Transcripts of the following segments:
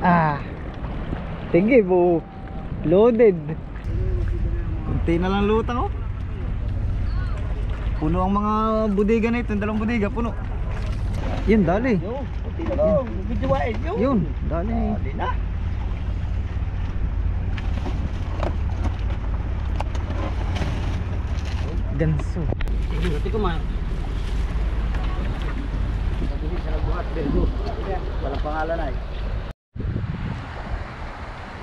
Ah, tinggi po. Loaded. Kunti na lang lutang oh. Puno ang mga budiga na ito, dalawang budiga puno. Yun, dali. Yun, dali. Ganso. Walang pangalan ay.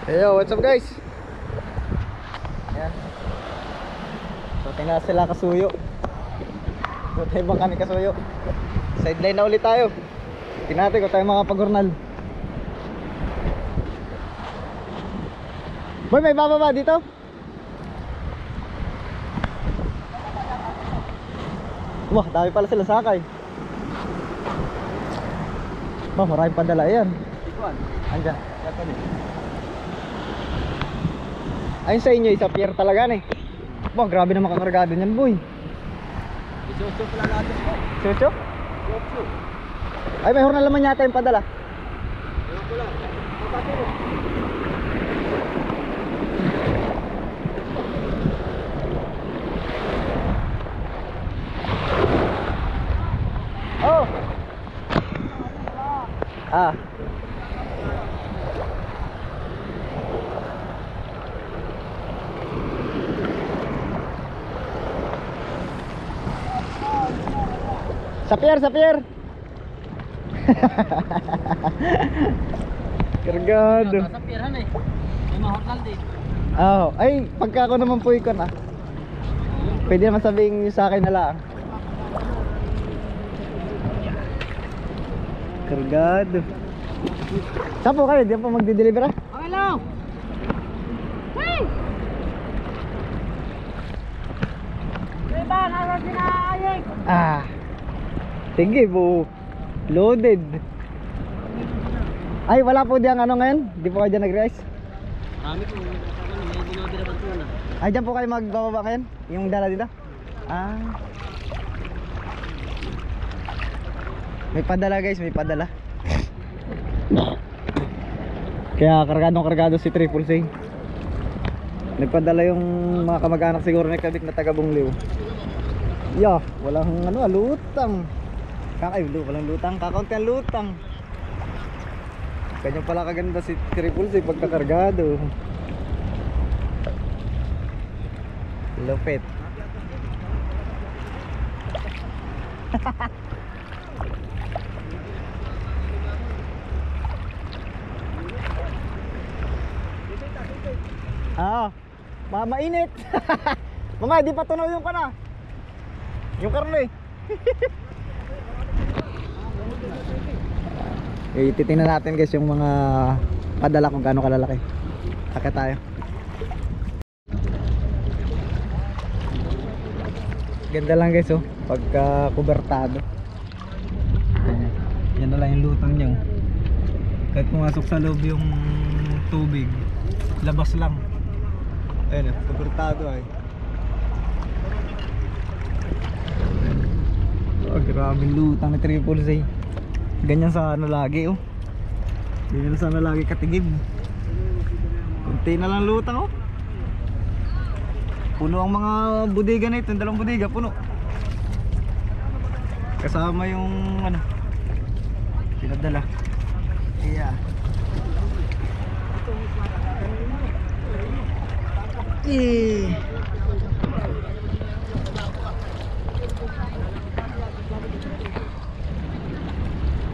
Hey yo, what's up guys? Ayan. So tingnan sila kasuyo. So tayo bang kami kasuyo. Sideline na ulit tayo. Tingnan natin kung tayo makapag-urnal. Boy, may bababa dito? Wah, dami pala sila sakay. Bah, maraming padala yan. Andiyan. Ayun sa inyo, isa pier talaga eh. Bah, grabe na makakargado niyan boy. Isuso pala natin po. Chucho? Ay, may hornal naman yata yung padala. Ewan ko lang. Oh. Ah. Sa pier, sa pier. Kargado. Sa pirhan eh. May mahornal din. Oh, ay pagka ako naman po ikon ah. Pwede naman sabihin niyo sa akin na lang. Kargado. Saan po kayo? Di po magdi-deliver ah? Okay lang. Hey! Diba, nasa sinayig? Ah. Tinggi po. Loaded. Ay, wala po diyang ano ngayon? Di po kayo dyan nag-rice? Marami po. May dinodira ba ito na? Ay, dyan po kayo magbababa ngayon? Yung dala dito? Ah. May padala guys, may padala. Kaya kargadong-kargado si Triple C. Nagpadala yung mga kamag-anak siguro ni Kabik na taga Bungliw. Yeah, walang ano, lutang. Walang lutang, kakaunti ang lutang. Kanya pala kaganda si Triple C pagkakargado. Lupit. Ah, mainit. Mama, di pa tunaw yung kana. Yung karne. Titingnan natin guys yung mga padala kung gaano kalalaki. Akit tayo. Ganda lang guys oh, pagka kubertado. Yan na lang yung lutang niya. Kahit pumasok sa loob yung tubig, labas lang. Ayun, kubertado ay. Oh, grabe lutang ni Triple C. Ganyan sana lagi oh. Ganyan sana lagi katigib. Kunti na lang lutang oh. Puno ang mga budiga na ito, dalawang budiga puno. Kasama yung ano pinadala. Yeah.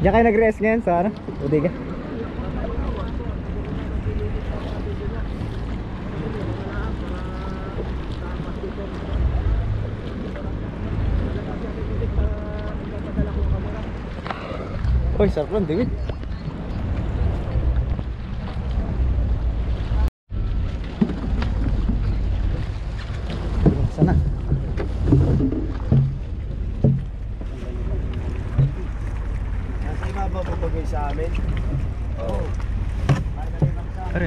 Diyan kayo nag-rest ngayon sa ano? Budiga. Uy, sarap lang, David. Sana. Nasa ibabaw po bagay sa amin. Oo. Are.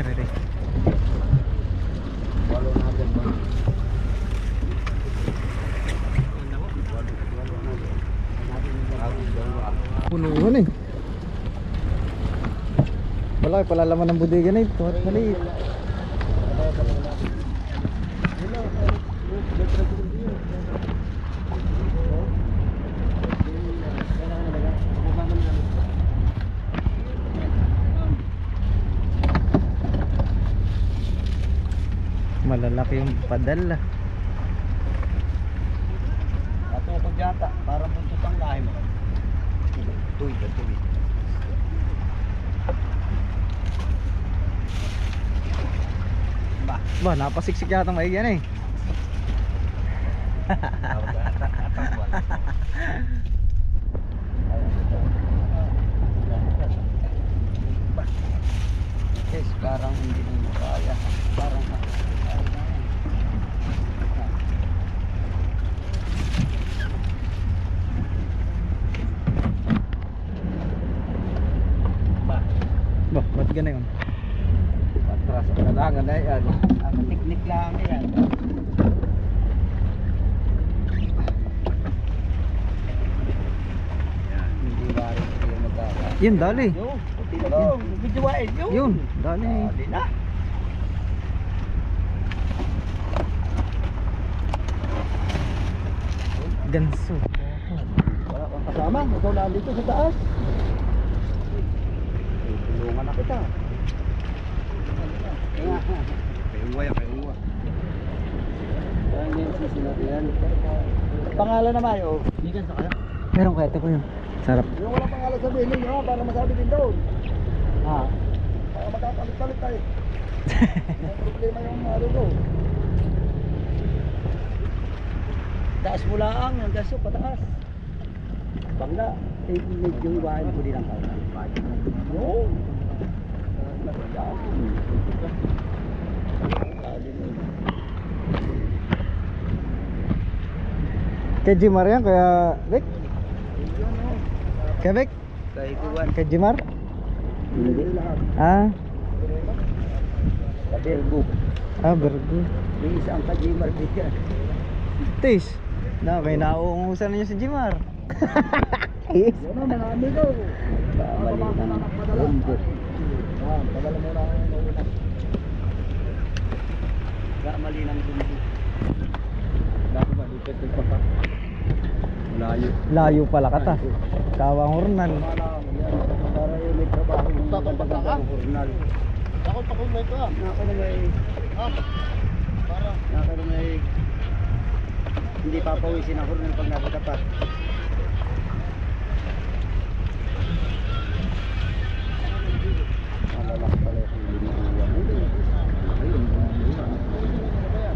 Walo na agad ba? Punuhan eh. Malaki pala laman ng bodega na ito. At maliit. Malalaki yung padala. Atukod yata, parang buntot ang lahi mo. Tuwid. Ba, napasiksik yata ang maigi yan eh. Yes, parang hindi mo kaya. Parang Ba, ba't gana yun? patras na lang na yan. Ang teknik lang yan. Hindi ba rin sila magkaka. Yun, dali. Yun, yun, videoin yun. Yun, dali. Dali na. Ganso. Wala kang kasama, ikaw lang dito sa taas. Tulungan na kita. Kayungwa. Kaya sisi natin yan. Pangalan naman yun. Bigan sa kaya? Meron kaya ito ko yun. Sarap. Yung walang pangalan sabihin ninyo para masabi din doon. Ha? Para magkakalit-kalit tayo. May problema yung ano ko. Taas mo lang, yung gaso pataas. Bangla, medyo iwain ko din ang kawalan. Yun. Kay Jimar yan, kaya Vic? Kay Vic? Kaikuan. Kay Jimar? Hindi lahat. Ah, Kabergo. Virgo. May isang kajimar dito. Tis. Na, may nauungusan na niya si Jimar. Yan o, mga amigo. Mali ng rumbo. Padala mo na ang una. Mali ng rumbo. Dako ba, dito pa pa. Layo. Layo pala kata. Kawang Hornal. Para yung may trabaho. Takot ka? Hornal. Takot mo ito ah. Nako na may... Nako na may... Hindi papawisin ang hornal pag nakatapat. Malalaki pala yung linuwan.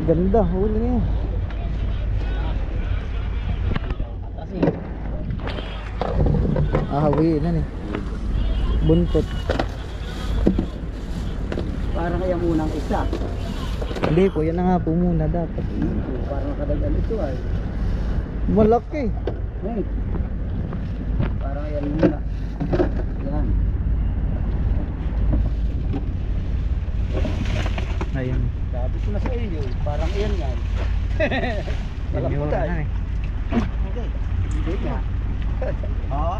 Ganda, huli niya. Hawi na ni. Buntot. Para kaya munang isa. Hindi po, yan na nga po muna dapat. Parang kadagal ito ay. Malaki. Hey. Parang yan muna. Yan. Ayun. Sabi ko na sa iyo, parang yan yan. Yan yung tayo. na eh. Okay. Hindi nga. Oo.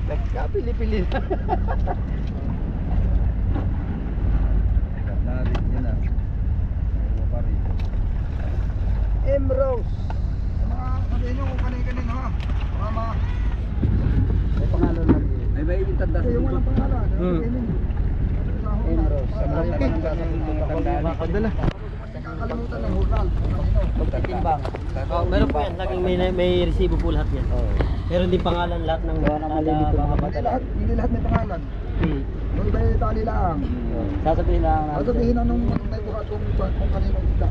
Nagkapili-pili na. Narin niya na. Ayaw pa rin. Emrose. Mga sabihin nyo kung kanina ha. Mga May pangalan na din. May bayin tanda sa yung walang pangalan. Emrose. Sa Malaki. mga tanda. Makadala. Kakalimutan ng hurnal. Pagtitimbang. Oh, meron po yan. Laging may resibo po lahat yan. Oo. Pero hindi pangalan lahat ng Gawa na malilito mga Hindi lahat may pangalan. Nung iba yung tali lang. Sasabihin lang natin. Sasabihin na nung may buhat kung kanino isda.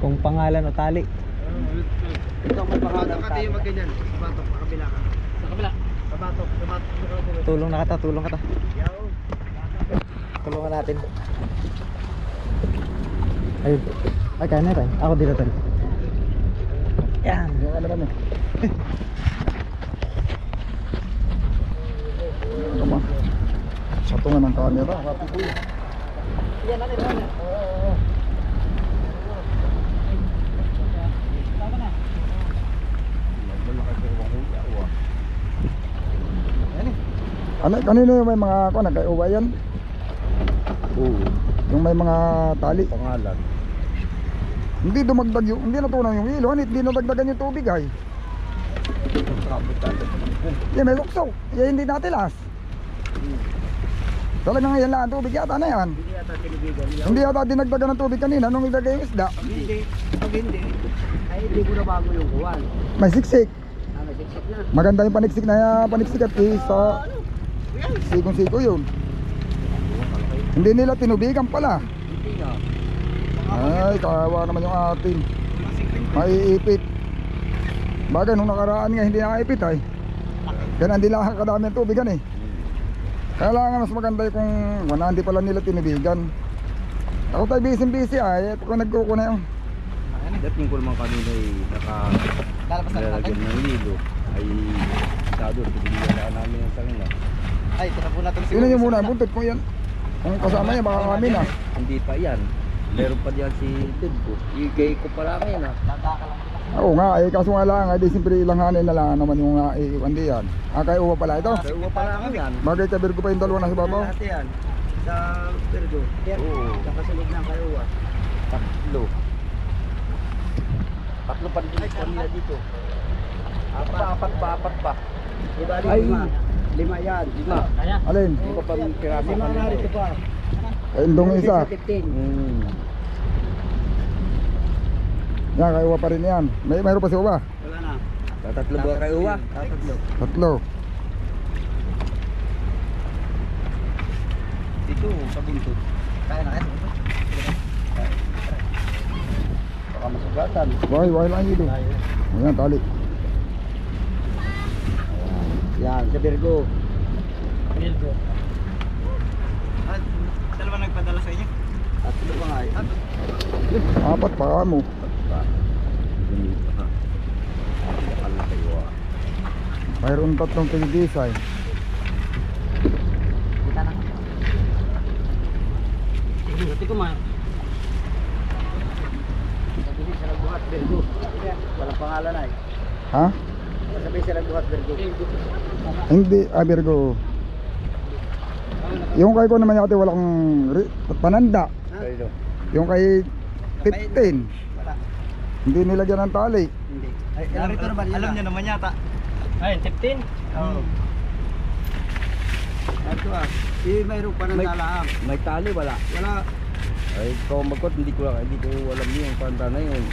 Kung pangalan o tali. Ito ang may pangalan. magganyan. Sa batok, makabila ka. Sa kabila. Sa batok. Tulong na kata, tulong kata. Tulungan natin. Ayun. Ay, kaya na tayo. Ako dito tayo. Yan. Yung ano kami. Patungan ng camera. Ano, kanino yung may mga ako, nagkaiuba yan? Oo. Yung may mga tali. Pangalan. Hindi dumagdag yung, hindi natunaw yung hilo, hindi nadagdagan yung tubig ay. Yan may luksok, yan hindi natilas. Talagang yan lang ang tubig yata na yan. Hindi yata tinibigan. Hindi yata dinagdagan ng tubig kanina nung ilagay yung isda. Pag hindi, ay hindi ko na bago yung kuwan. May siksik. Nasiksik na. Maganda yung paniksik na paniksik at sa sikong-siko yun. Hindi nila tinubigan pala. Hindi nga. Ay, kawawa naman yung atin. Maiipit. Bagay nung nakaraan nga hindi nakaipit ay. Kaya hindi lang kadami ang tubigan eh. Kailangan mas maganda yung kung wala hindi pala nila tinubigan. Ako tayo busy ay ito ko nagkukuna yung Dating ko naman kanina ay nakalagyan ng hilo. Ay sado, pinigyan namin yung salina. Ay, ito na po natin sino nyo muna ang buntot ko yan. Kung kasama niya baka kami na. Hindi pa yan. Meron pa diyan si Ted ko. Igay ko pa lang yan ha. Oo nga, eh kaso nga lang, di siyempre ilanganin na lang naman yung iwan di yan. Kay uwa pala ito. Kaya uwa pa lang yan. Bagay kay Virgo pa yung dalawa na sa babaw. Lahat yan. Sa Virgo. Oo. Sa kasunod ng kayo uwa. Tatlo. Tatlo pa din ko nila dito. Apat pa. Diba lima? Lima yan. Lima. Alin? Lima pa piraso. Lima na rito pa. Ay, indong isa. 15. Yan, kay uwa pa rin yan. Mayroon pa si uwa. Wala na. Tatlo ba kayo uwa? Tatlo. Tatlo. Dito sa buntot. Kaya na kayo? Baka masugatan. Why lang ito. Ayan, tali. Yan, sa Virgo. Virgo. Dalawa nagpadala sa inyo? Tatlo ba nga eh? Apat pa mo. Ganito ha. Bakal na kayo ah. Mayroon tatlong tigidisay. Kita na. Ito ko man. Sabi sa nagbuhat, Virgo. Walang pangalan ay. Ha? Sabi sa nagbuhat, Virgo. Hindi, Virgo. Yung kay ko naman yata walang pananda. Kayo. Yung kay 15. Wala. Hindi nilagyan ng tali. Hindi. Ay, narito na ba nila? Alam niya naman yata. Ayun, 15. Oo. Ito ah. Mayroon pa ng talaang. May tali wala? Wala. Ay, ikaw magkot, hindi ko alam yung panta na yun.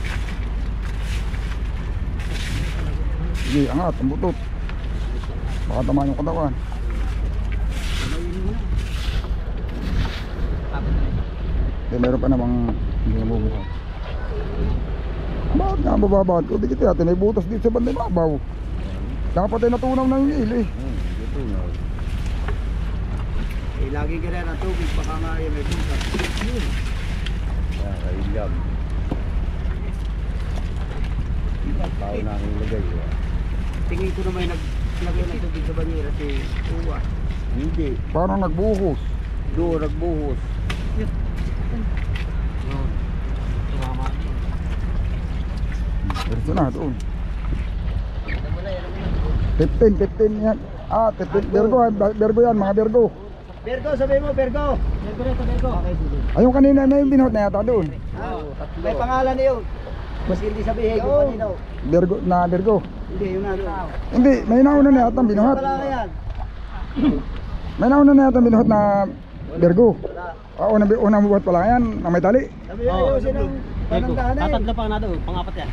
Sige, angat, ang butot. Baka tamaan yung katawan. Hindi, meron pa namang hindi na bubuhat. Bakit nga mababawat ko? Di kita natin, may butas dito sa bandang babaw. Dapat ay natunaw na yung ili. Ito na. Eh, lagi ka na ng tubig, baka nga yun may butas. Kailam. Tao na ang ilagay. Tingin ko naman naglagay ng tubig sa banyera si Uwa. Hindi. Parang nagbuhos. Doon, nagbuhos. Tumama. Diretso na, doon. 15 yan. 15. Virgo yan, mga Virgo. Virgo, sabi mo, Virgo. Virgo rito, Virgo. Ayun kanina na yung binuhot na yata doon. May pangalan na yun. Mas hindi sabihin kung kanino. Virgo, na Virgo. Hindi, yun na doon. Hindi, may nauna na yata ang binuhot. Wala ka yan. May nauna na yata ang binuhot na Virgo. Unang buhat pala yan, na may tali. Sabi mo, ayusin ang Virgo. pananggahan eh. Tatlo pa nga na doon, pang-apat yan.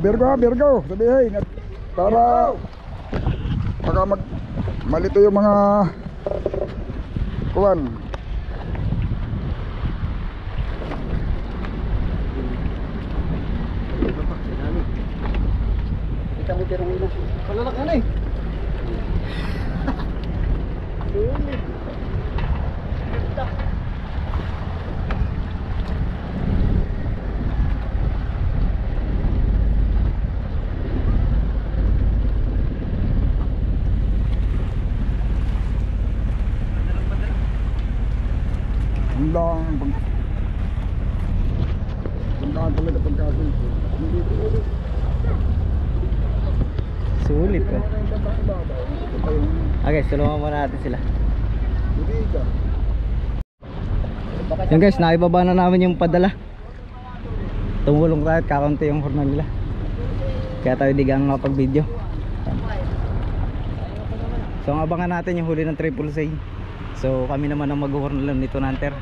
Virgo. Sabihin. Para baka malito yung mga kuwan. Kita mo tirong ina. Palalak na eh. Tandaan talaga pagkasin. Sulit eh. Okay, sulungan muna natin sila. Hindi ka. Yun guys, naibaba na namin yung padala. Tumulong tayo at kakaunti yung hornal nila. Kaya tayo di gang makapag-video. So ang abangan natin yung huli ng triple say. So kami naman ang mag-hornal nito na hunter.